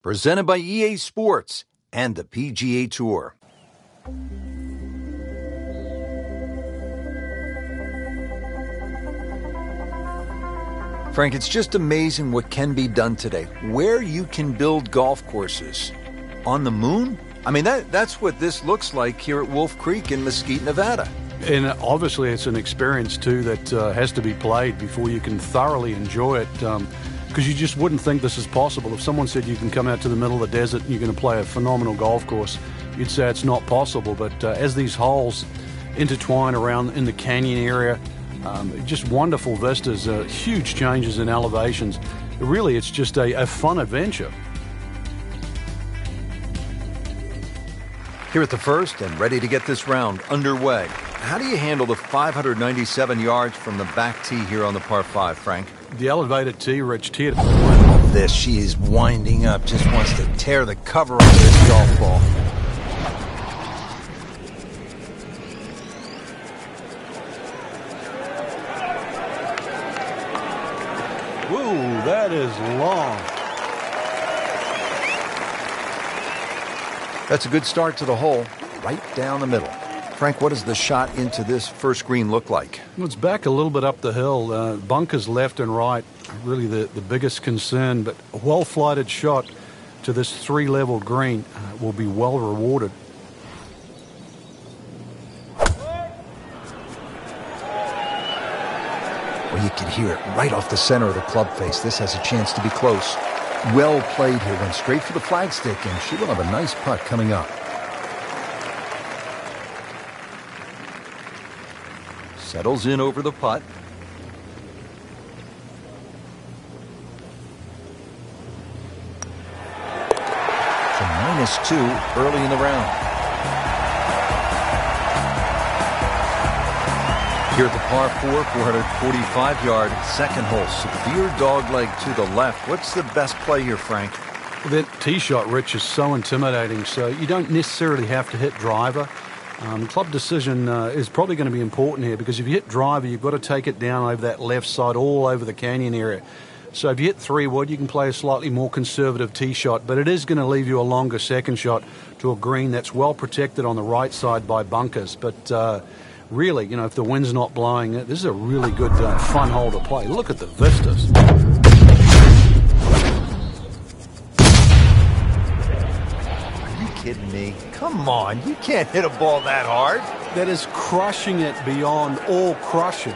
Presented by EA Sports and the PGA Tour. Frank, it's just amazing what can be done today. Where you can build golf courses. On the moon? I mean, that's what this looks like here at Wolf Creek in Mesquite, Nevada. And obviously it's an experience, too, that has to be played before you can thoroughly enjoy it, because you just wouldn't think this is possible. If someone said you can come out to the middle of the desert and you're going to play a phenomenal golf course, you'd say it's not possible. But as these holes intertwine around in the canyon area, just wonderful vistas, huge changes in elevations. Really, it's just a fun adventure. Here at the first and ready to get this round underway. How do you handle the 597 yards from the back tee here on the par 5, Frank? The elevated tee, Rich, tee. I love this. She is winding up, just wants to tear the cover off this golf ball. Whoa, that is long. That's a good start to the hole, right down the middle. Frank, what does the shot into this first green look like? Well, it's back a little bit up the hill. Bunkers left and right, really the biggest concern, but a well-flighted shot to this three-level green will be well rewarded. Well, you can hear it right off the center of the club face. This has a chance to be close. Well played here, went straight for the flagstick, and she will have a nice putt coming up. Settles in over the putt. To -2 early in the round. Here at the par 4, 445-yard second hole. Severe dogleg to the left. What's the best play here, Frank? That tee shot, Rich, is so intimidating, so you don't necessarily have to hit driver. Club decision is probably going to be important here, because if you hit driver, you've got to take it down over that left side, all over the canyon area. So if you hit 3-wood, you can play a slightly more conservative tee shot, but it is going to leave you a longer second shot to a green that's well protected on the right side by bunkers. But really, you know, if the wind's not blowing, this is a really good, fun hole to play. Look at the vistas. Kidding me? Come on, you can't hit a ball that hard. That is crushing it beyond all crushing.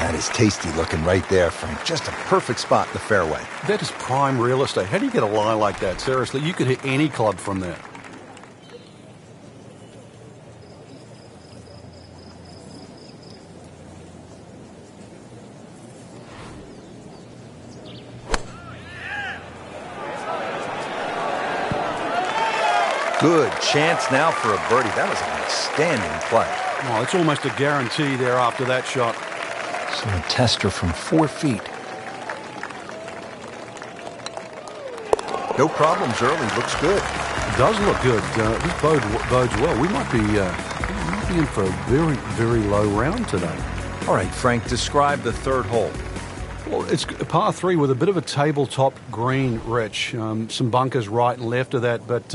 That is tasty looking right there, Frank. Just a perfect spot in the fairway. That is prime real estate. How do you get a lie like that? Seriously, you could hit any club from there. Good chance now for a birdie. That was an outstanding play. Well, it's almost a guarantee there after that shot. So a tester from 4 feet. No problems early. Looks good. It does look good. This bodes well. We might be in for a very, very low round today. All right, Frank, describe the third hole. Well, it's a par 3 with a bit of a tabletop green, Rich. Some bunkers right and left of that, but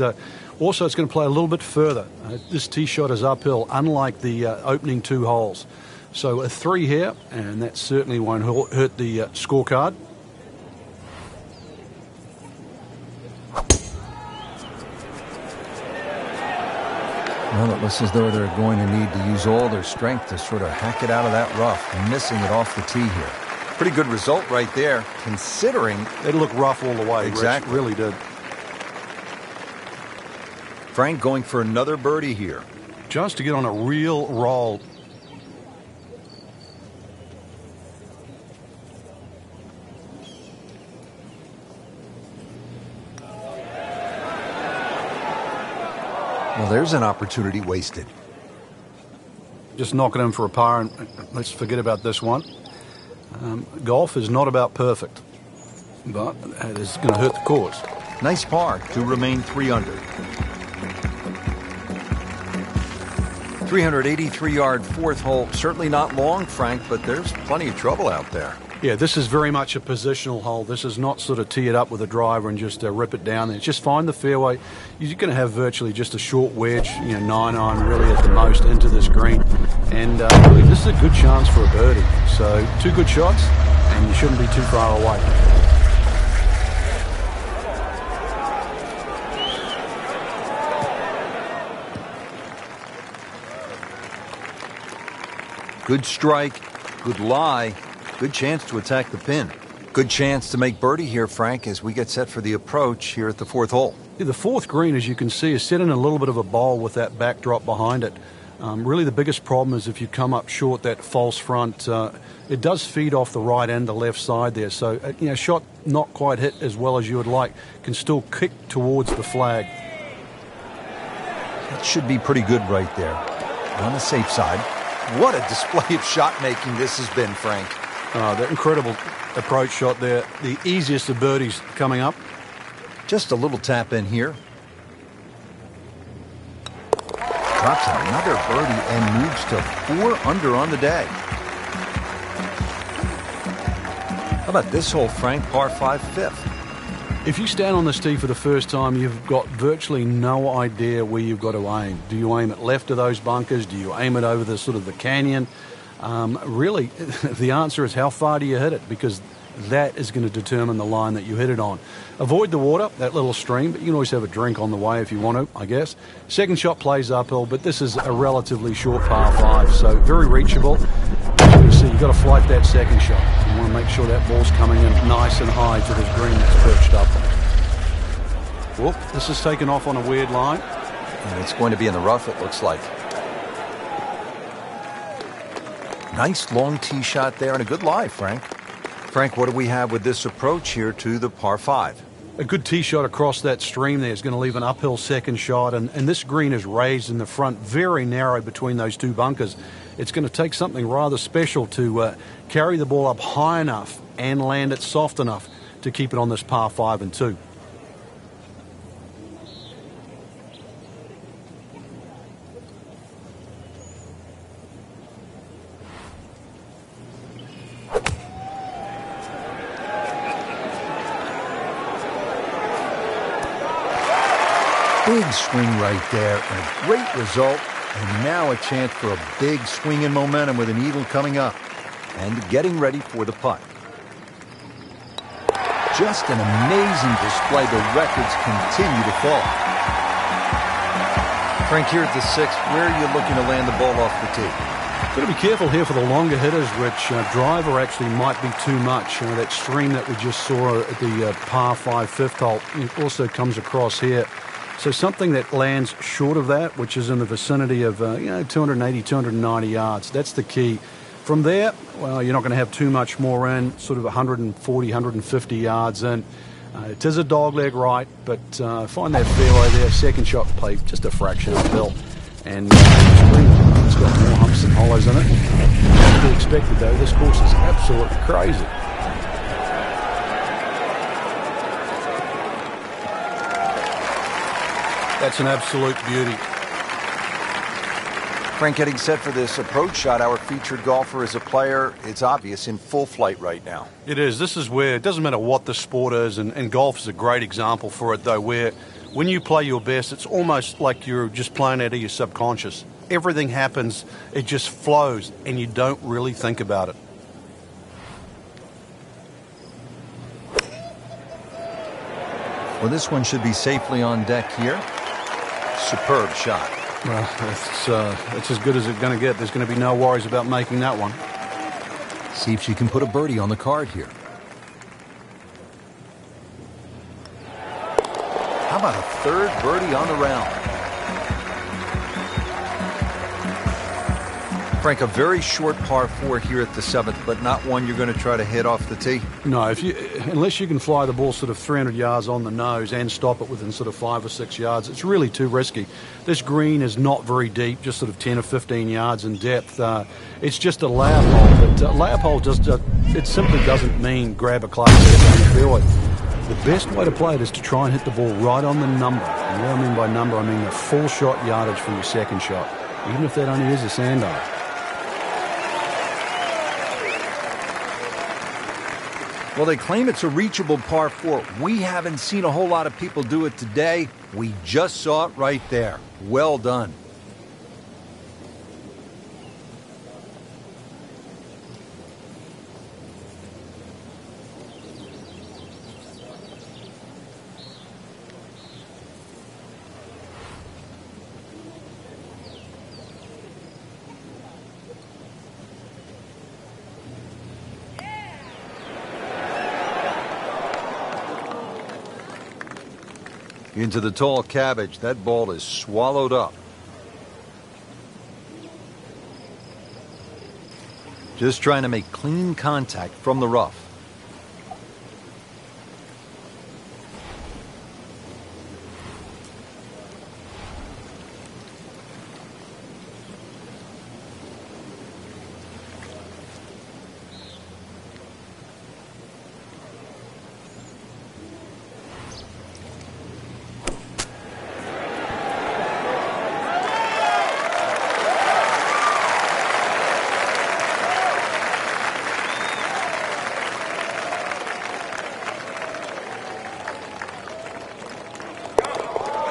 also it's going to play a little bit further. This tee shot is uphill, unlike the opening 2 holes. So a 3 here, and that certainly won't hurt the scorecard. Well, it looks as though they're going to need to use all their strength to sort of hack it out of that rough, missing it off the tee here. Pretty good result right there, considering... It looked rough all the way. Exactly. Rich, really did. Frank going for another birdie here. Just to get on a real roll. Well, there's an opportunity wasted. Just knock it in for a par, and let's forget about this one. Golf is not about perfect, but it is going to hurt the course. Nice par to remain 3 under. 383-yard fourth hole. Certainly not long, Frank, but there's plenty of trouble out there. Yeah, this is very much a positional hole. This is not sort of tee it up with a driver and just rip it down there. Just find the fairway. You're going to have virtually just a short wedge, 9-iron really at the most into this green. And really, this is a good chance for a birdie. So 2 good shots, and you shouldn't be too far away. Good strike, good lie. Good chance to attack the pin. Good chance to make birdie here, Frank, as we get set for the approach here at the 4th hole. Yeah, the 4th green, as you can see, is set in a little bit of a bowl with that backdrop behind it. Really the biggest problem is if you come up short that false front, it does feed off the right and the left side there. So, shot not quite hit as well as you would like can still kick towards the flag. That should be pretty good right there. On the safe side. What a display of shot making this has been, Frank. That incredible approach shot there. The easiest of birdies coming up. Just a little tap in here. Drops another birdie and moves to 4 under on the day. How about this hole, Frank? Par 5, 5th. If you stand on this tee for the first time, you've got virtually no idea where you've got to aim. Do you aim it left of those bunkers? Do you aim it over the sort of the canyon? Really, the answer is how far do you hit it, because that is going to determine the line that you hit it on. Avoid the water, that little stream, but you can always have a drink on the way if you want to, I guess. Second shot plays uphill, but this is a relatively short par 5, so very reachable. As you see, you've got to flight that second shot. You want to make sure that ball's coming in nice and high to this green that's perched up. Whoop, this is taken off on a weird line. And it's going to be in the rough, it looks like. Nice long tee shot there and a good lie, Frank. Frank, what do we have with this approach here to the par 5? A good tee shot across that stream there is going to leave an uphill second shot, and this green is raised in the front, very narrow between those 2 bunkers. It's going to take something rather special to carry the ball up high enough and land it soft enough to keep it on this par 5 and 2. Big swing right there, and a great result, and now a chance for a big swing in momentum with an eagle coming up, and getting ready for the putt. Just an amazing display. The records continue to fall. Frank, here at the 6th, where are you looking to land the ball off the tee? Got to be careful here for the longer hitters, Rich. Driver actually might be too much. That stream that we just saw at the par 5 5th hole, it also comes across here. So something that lands short of that, which is in the vicinity of 280, 290 yards. That's the key. From there, well, you're not going to have too much more in, sort of 140, 150 yards in. It is a dogleg right, but find that fairway there. Second shot play just a fraction uphill. And it's got more humps and hollows in it. As to be expected, though, this course is absolutely crazy. That's an absolute beauty. Frank, getting set for this approach shot. Our featured golfer is a player, it's obvious, in full flight right now. It is. This is where it doesn't matter what the sport is, and golf is a great example for it, though, where when you play your best, it's almost like you're just playing out of your subconscious. Everything happens, it just flows, and you don't really think about it. Well, this one should be safely on deck here. Superb shot. Well, it's as good as it's going to get. There's going to be no worries about making that one. See if she can put a birdie on the card here. How about a 3rd birdie on the round? Frank, a very short par 4 here at the 7th, but not one you're going to try to hit off the tee? No, unless you can fly the ball sort of 300 yards on the nose and stop it within sort of 5 or 6 yards, it's really too risky. This green is not very deep, just sort of 10 or 15 yards in depth. It's just a layup hole, but layup hole just it simply doesn't mean grab a club and hit the fairway. The best way to play it is to try and hit the ball right on the number. And what I mean by number, I mean the full shot yardage for your second shot, even if that only is a sand iron. Well, they claim it's a reachable par 4. We haven't seen a whole lot of people do it today. We just saw it right there. Well done. Into the tall cabbage. That ball is swallowed up. Just trying to make clean contact from the rough.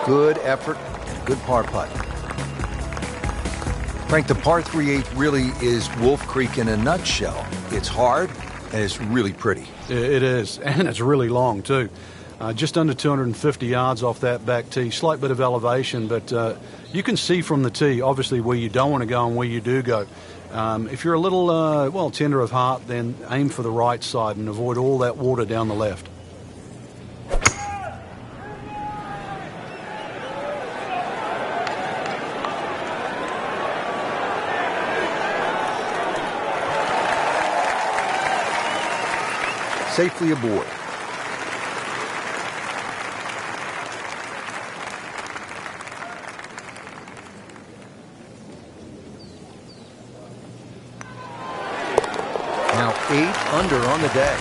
Good effort and a good par putt. Frank, the par 3/8 really is Wolf Creek in a nutshell. It's hard and it's really pretty. It is, and it's really long too. Just under 250 yards off that back tee. Slight bit of elevation, but you can see from the tee, obviously, where you don't want to go and where you do go. If you're a little, tender of heart, then aim for the right side and avoid all that water down the left. Safely aboard. Now 8 under on the day.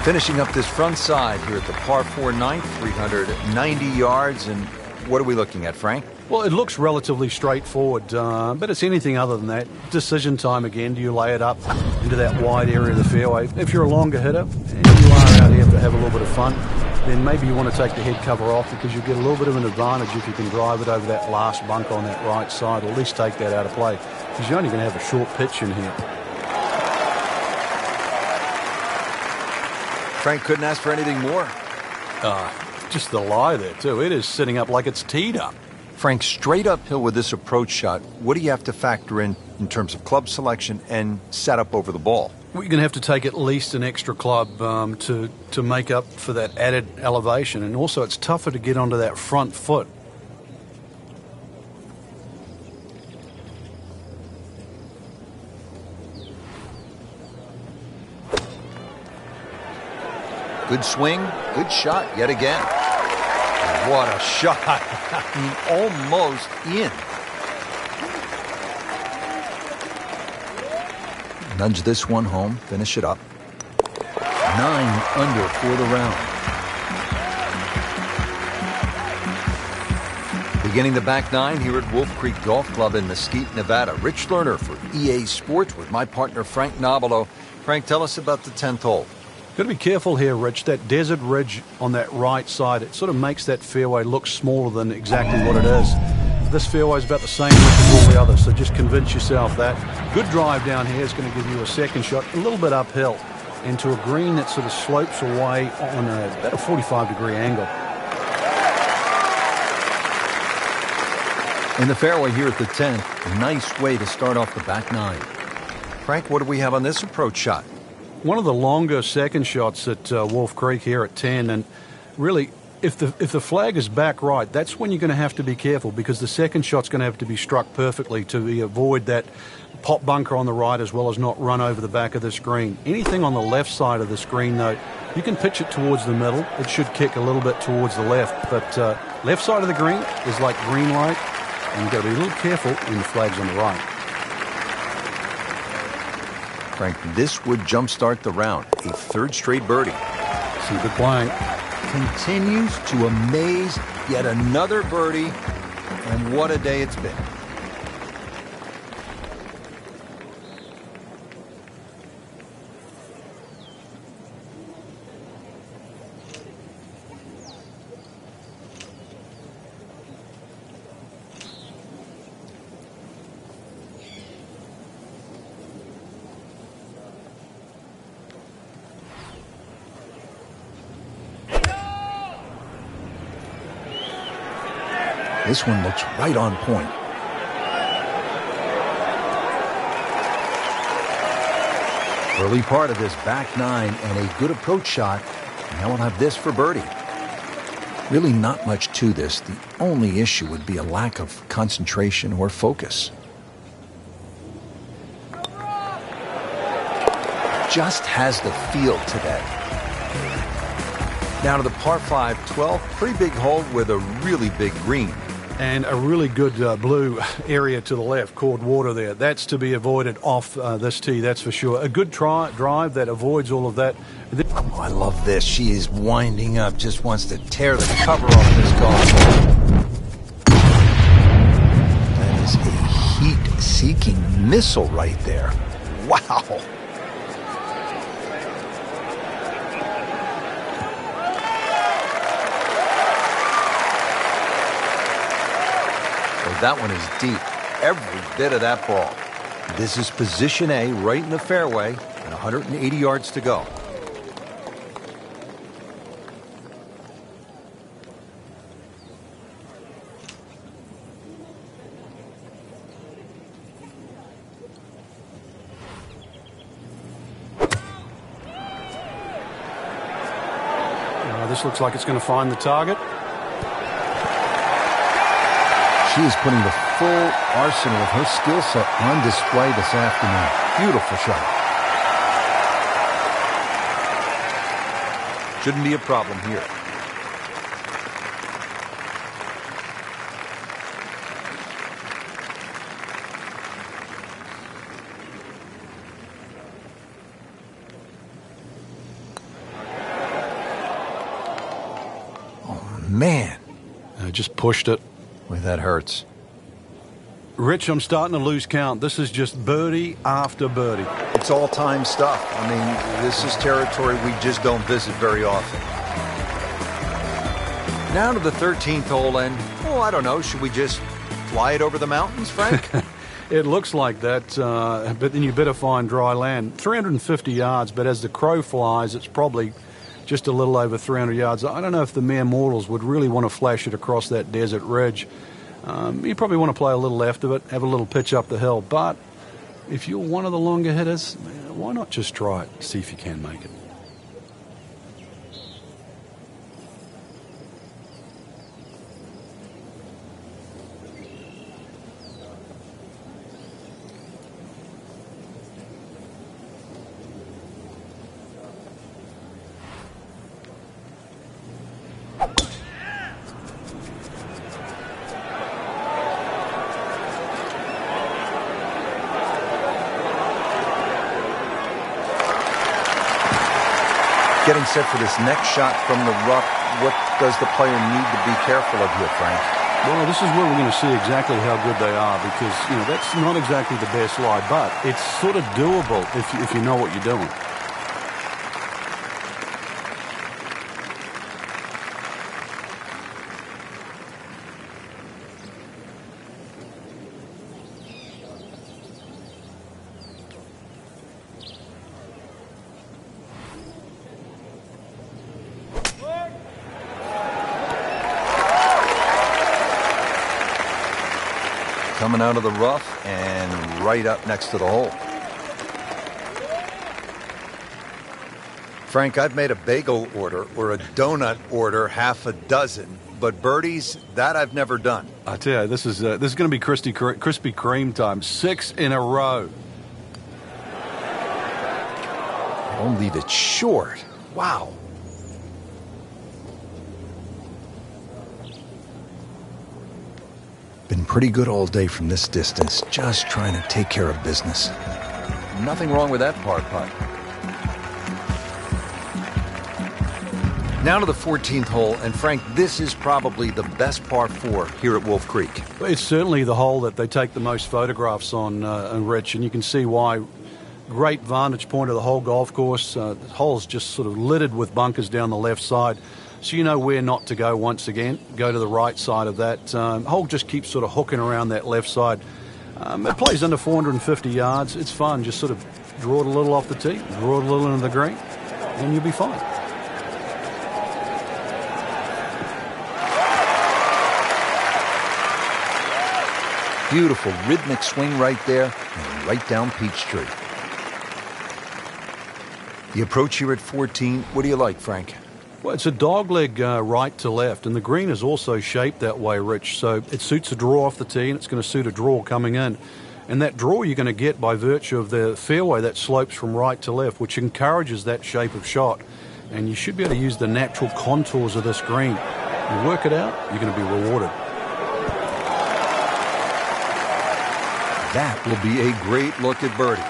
Finishing up this front side here at the par 4 ninth, 390 yards. And what are we looking at, Frank? Well, it looks relatively straightforward, but it's anything other than that. Decision time again. Do you lay it up into that wide area of the fairway? If you're a longer hitter and you are out here to have a little bit of fun, then maybe you want to take the head cover off because you get a little bit of an advantage if you can drive it over that last bunker on that right side, or at least take that out of play, because you're only going to have a short pitch in here. Frank couldn't ask for anything more. Just the lie there, too. It is sitting up like it's teed up. Frank, straight uphill with this approach shot, what do you have to factor in terms of club selection and setup over the ball? Well, you're going to have to take at least an extra club to make up for that added elevation. And also, it's tougher to get onto that front foot. Good swing, good shot yet again. What a shot. I mean, almost in. Nudge this one home, finish it up. 9 under for the round. Beginning the back nine here at Wolf Creek Golf Club in Mesquite, Nevada. Rich Lerner for EA Sports with my partner Frank Nobilo. Frank, tell us about the 10th hole. Got to be careful here, Rich. That desert ridge on that right side, it sort of makes that fairway look smaller than exactly what it is. This fairway is about the same width as all the others, so just convince yourself that. Good drive down here is going to give you a second shot, a little bit uphill, into a green that sort of slopes away on about a 45-degree angle. In the fairway here at the 10th, a nice way to start off the back nine. Frank, what do we have on this approach shot? One of the longer second shots at Wolf Creek here at 10, and really, if the flag is back right, that's when you're going to have to be careful, because the second shot's going to have to be struck perfectly to avoid that pop bunker on the right, as well as not run over the back of the screen. Anything on the left side of the screen, though, you can pitch it towards the middle. It should kick a little bit towards the left, but left side of the green is like green light, and you've got to be a little careful when the flag's on the right. Frank, this would jumpstart the round. A third straight birdie. Some good playing. Continues to amaze. Yet another birdie. And what a day it's been. This one looks right on point. Early part of this back nine and a good approach shot. Now we'll have this for birdie. Really not much to this. The only issue would be a lack of concentration or focus. Just has the feel today. Now to the par 5, 12. Pretty big hole with a really big green. And a really good blue area to the left, called water there. That's to be avoided off this tee, that's for sure. A good drive that avoids all of that. Oh, I love this. She is winding up, just wants to tear the cover off this golf ball. That is a heat-seeking missile right there. Wow. That one is deep, every bit of that ball. This is position A, right in the fairway, and 180 yards to go. This looks like it's going to find the target. She is putting the full arsenal of her skill set on display this afternoon. Beautiful shot. Shouldn't be a problem here. Oh, man. Just pushed it. Boy, that hurts. Rich, I'm starting to lose count. This is just birdie after birdie. It's all-time stuff. I mean, this is territory we just don't visit very often. Now to the 13th hole, and, oh, I don't know, should we just fly it over the mountains, Frank? It looks like that, but then you better find dry land. 350 yards, but as the crow flies, it's probably just a little over 300 yards. I don't know if the mere mortals would really want to flash it across that desert ridge. You probably want to play a little left of it, have a little pitch up the hill. But if you're one of the longer hitters, why not just try it, see if you can make it. Getting set for this next shot from the rough, what does the player need to be careful of here, Frank? Well, this is where we're going to see exactly how good they are because, that's not exactly the best lie, but it's sort of doable if you know what you're doing. Coming out of the rough and right up next to the hole. Frank, I've made a bagel order or a donut order half a dozen, but birdies, that I've never done. I tell you, this is going to be Krispy Kreme time. 6 in a row. Don't leave it short. Wow. Been pretty good all day from this distance, just trying to take care of business. Nothing wrong with that par putt. Now to the 14th hole, and Frank, this is probably the best par 4 here at Wolf Creek. It's certainly the hole that they take the most photographs on, Rich, and you can see why. Great vantage point of the whole golf course. The hole's just sort of littered with bunkers down the left side. So you know where not to go once again. Go to the right side of that. Hole just keeps sort of hooking around that left side. It plays under 450 yards. It's fun. Just sort of draw it a little off the tee, draw it a little into the green, and you'll be fine. Beautiful rhythmic swing right there and right down Peachtree. The approach here at 14, what do you like, Frank? Well, it's a dogleg right to left, and the green is also shaped that way, Rich, so it suits a draw off the tee, and it's going to suit a draw coming in. And that draw you're going to get by virtue of the fairway that slopes from right to left, which encourages that shape of shot. And you should be able to use the natural contours of this green. You work it out, you're going to be rewarded. That will be a great look at birdie.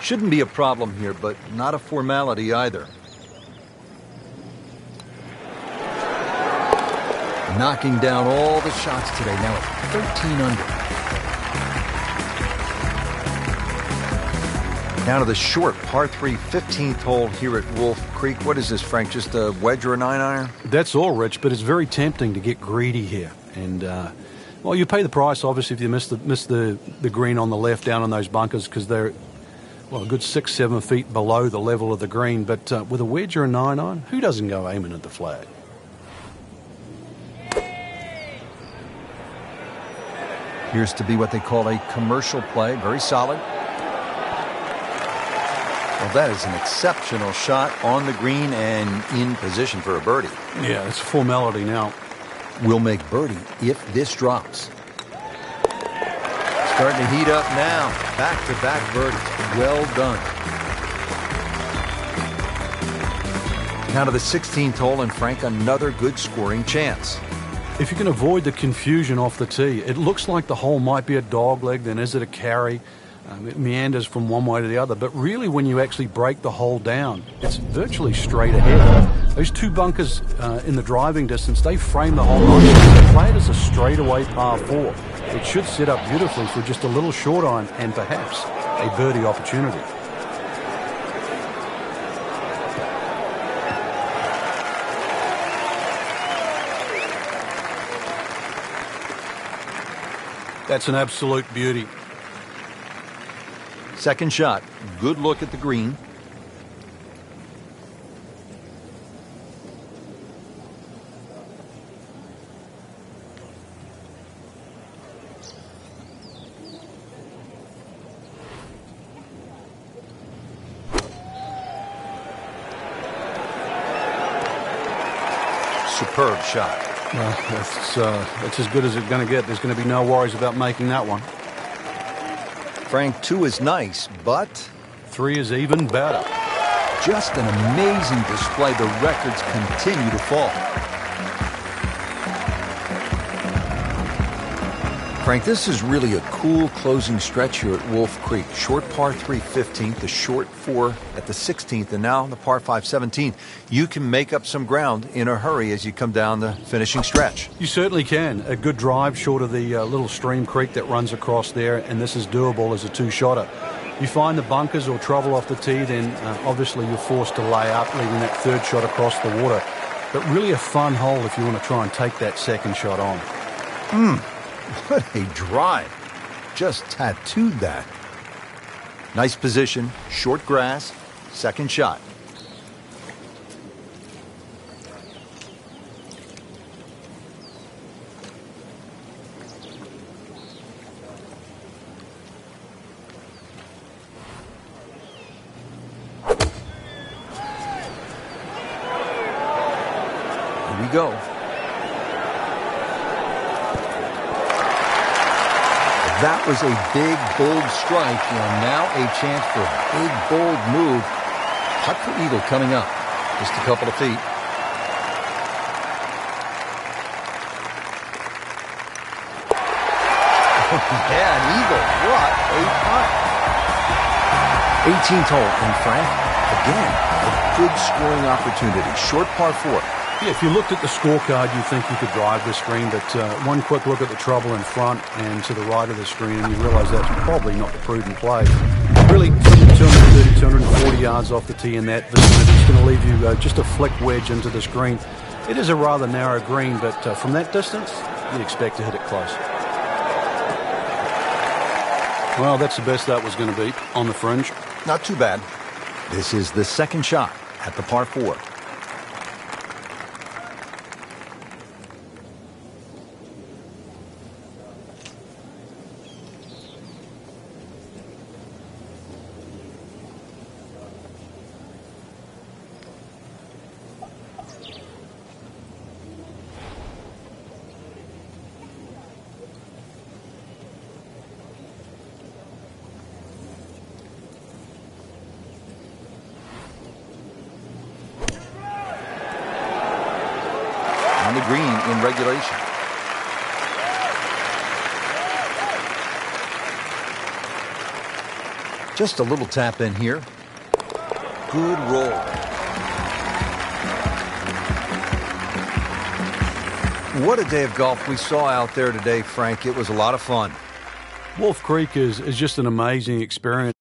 Shouldn't be a problem here, but not a formality either. Knocking down all the shots today, now at 13 under. Down to the short par 3 15th hole here at Wolf Creek. What is this, Frank? Just a wedge or a 9-iron? That's all, Rich, but it's very tempting to get greedy here. And, well, you pay the price, obviously, if you miss the green on the left down on those bunkers because they're, well, a good 6-7 feet below the level of the green. But with a wedge or a 9-iron, who doesn't go aiming at the flag? Appears to be what they call a commercial play. Very solid. Well, that is an exceptional shot on the green and in position for a birdie. Yeah, it's a formality now. Will make birdie if this drops. Starting to heat up now. Back-to-back birdies. Well done. Now to the 16th hole, and Frank, another good scoring chance. If you can avoid the confusion off the tee, it looks like the hole might be a dogleg, then is it a carry? It meanders from one way to the other. But really, when you actually break the hole down, it's virtually straight ahead. Those two bunkers in the driving distance, they frame the hole nicely. They play it as a straightaway par 4. It should set up beautifully for just a little short iron and perhaps a birdie opportunity. That's an absolute beauty. Second shot. Good look at the green. Superb shot. Well, that's as good as it's going to get. There's going to be no worries about making that one. Frank, 2 is nice, but 3 is even better. Just an amazing display. The records continue to fall. Frank, this is really a cool closing stretch here at Wolf Creek. Short par 3 15th, the short 4 at the 16th, and now the par 5 17th. You can make up some ground in a hurry as you come down the finishing stretch. You certainly can. A good drive short of the little stream creek that runs across there, and this is doable as a 2-shotter. You find the bunkers or trouble off the tee, then obviously you're forced to lay up, leaving that third shot across the water. But really a fun hole if you want to try and take that second shot on. What a drive. Just tattooed that. Nice position, short grass, second shot. Here we go. That was a big, bold strike, and now a chance for a big, bold move. Putt for eagle coming up. Just a couple of feet. Yeah, an eagle. What a putt. 18th hole, and Frank, again, a good scoring opportunity. Short par 4. Yeah, if you looked at the scorecard, you'd think you could drive this green, but one quick look at the trouble in front and to the right of the screen, and you realize that's probably not the prudent play. Really, 230, 240 yards off the tee in that vicinity. It's going to leave you just a flick wedge into this green. It is a rather narrow green, but from that distance, you'd expect to hit it close. Well, that's the best that was going to be on the fringe. Not too bad. This is the second shot at the par 4. the green in regulation. Just a little tap in here. Good roll. What a day of golf we saw out there today, Frank. It was a lot of fun. Wolf Creek is just an amazing experience.